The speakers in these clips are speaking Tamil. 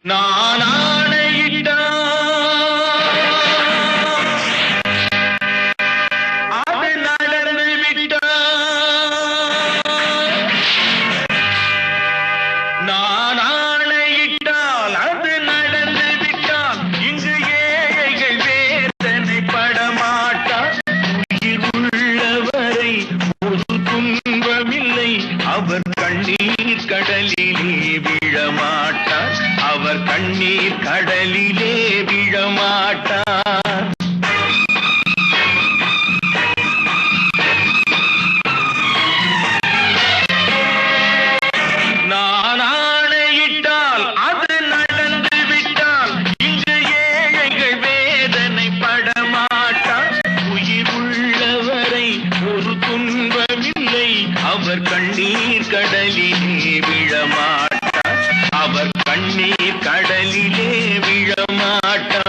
நான் ஆணையிட்டால் அது நடந்து விட்டால், நான் ஆணையிட்டால் அது நடந்து விட்டால், இங்கு ஏழைகள் வேதனை படமாட்டார். உயிர் உள்ளவரை ஒரு துன்பமில்லை, அவர் கண்ணீர் கடலிலே விழமாட்டார், அவர் கண்ணீர் கடலிலே விழமாட்டார். நான் ஆணையிட்டால் அது நடந்து விட்டால், இங்கு ஏழைகள் வேதனை படமாட்டார். உயிர் உள்ளவரை ஒரு துன்பமில்லை, அவர் கண்ணீர் கடலிலே விழமாட்டார், அவர் கண்ணீர் கடலிலே விழமாட்டார்.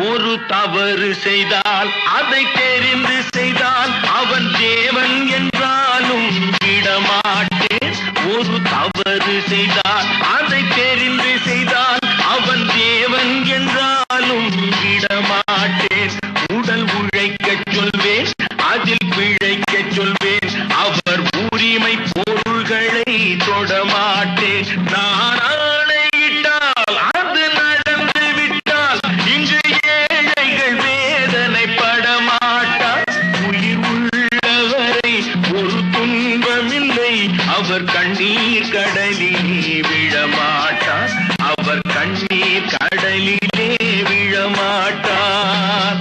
ஒரு தவறு செய்தால் அதை தெரிந்து செய்தால் அவன் தேவன் என்றாலும் விடமாட்டேன். ஒரு தவறு செய்தால் அதை தெரிந்து செய்தால் அவன் தேவன் என்றாலும் விடமாட்டேன். உடல் உழைக்கச் சொல்வேன், அதில் பிழைக்கச் சொல்வேன், அவர் உரிமை பொருள்களை தொடமாட்டேன். நான் ஆணையிட்டால் அது நடந்து விட்டால், இங்கு ஏழைகள் வேதனை படமாட்டார். உயிர் உள்ளவரை ஒரு துன்பமில்லை, அவர் கண்ணீர் கடலிலே விழமாட்டார், அவர் கண்ணீர் கடலிலே விழமாட்டார்.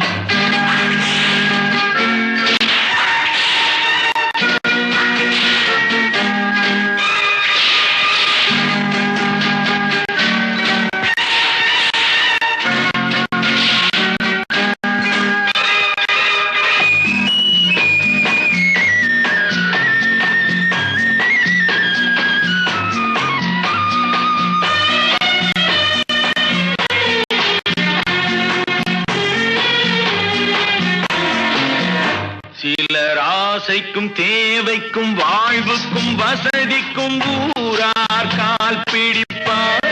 சிலர் ஆசைக்கும் தேவைக்கும் வாழ்வுக்கும் வசதிக்கும் ஊரார் கால் பிடிப்பார்.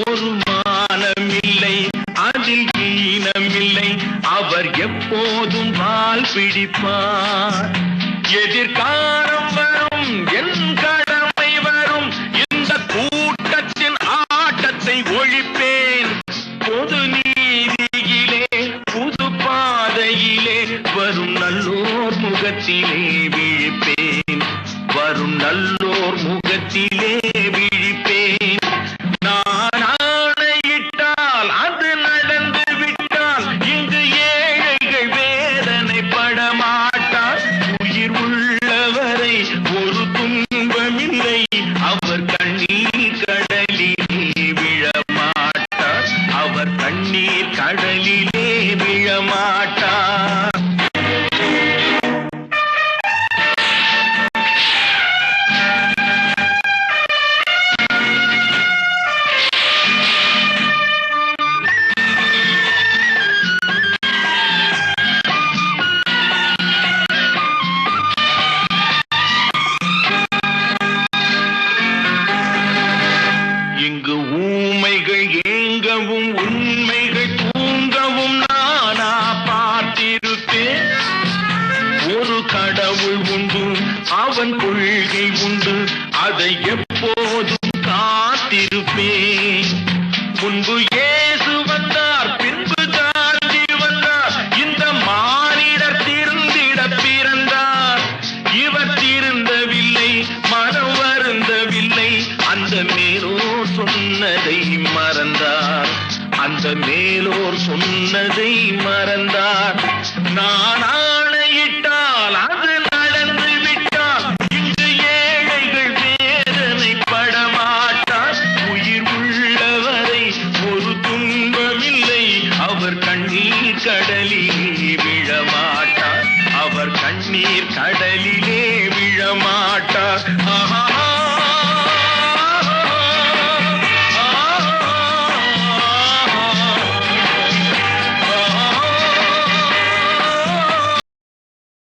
ஒரு மானமில்லை, அதில் ஈனமில்லை, அவர் எப்போதும் வால் பிடிப்பார். எதிர்காலம் வரும், என் கடமை வரும், இந்த கூட்டத்தின் ஆட்டத்தை ஒழிப்பேன். பொது நீதியிலே புது பாதையிலே வரும் நல்லோர் முகத்திலே விழிப்பேன், வரும் நல்லோர் முகத்திலே விழிப்பேன். நான் ஆணையிட்டால் அது நடந்து விட்டால், இங்கு ஏழைகள் வேதனை படமாட்டார். உயிர் உள்ளவரை ஒரு துன்பமில்லை, அவர் கண்ணீர் கடலிலே விழமாட்டார், அவர் கண்ணீர் கடலிலே விழமாட்டார். இங்கு ஊமைகள் ஏங்கவும் உண்மைகள் தூங்கவும் நானா பார்த்திருப்பேன். ஒரு கடவுள் உண்டு, அவன் கொள்கை உண்டு, அதை எப்போதும் காத்திருப்பேன். முன்பு இயேசு வந்தார், பின்பு காந்தி வந்தார், இந்த மானிடர் திருந்திட பிறந்தார். இவர் திருந்தவில்லை, மனம் வருந்தவில்லை, அந்த மேலோர் சொன்னதை மறந்தார், அந்த மேலோர் சொன்னதை மறந்தார். நான் ஆணையிட்டால் அது நடந்து விட்டால், இங்கு ஏழைகள் வேதனை படமாட்டார். உயிர் உள்ளவரை ஒரு துன்பமில்லை, அவர் கண்ணீர் கடலிலே விழமாட்டார், அவர் கண்ணீர் கடலிலே விழமாட்டார். ஆஹா.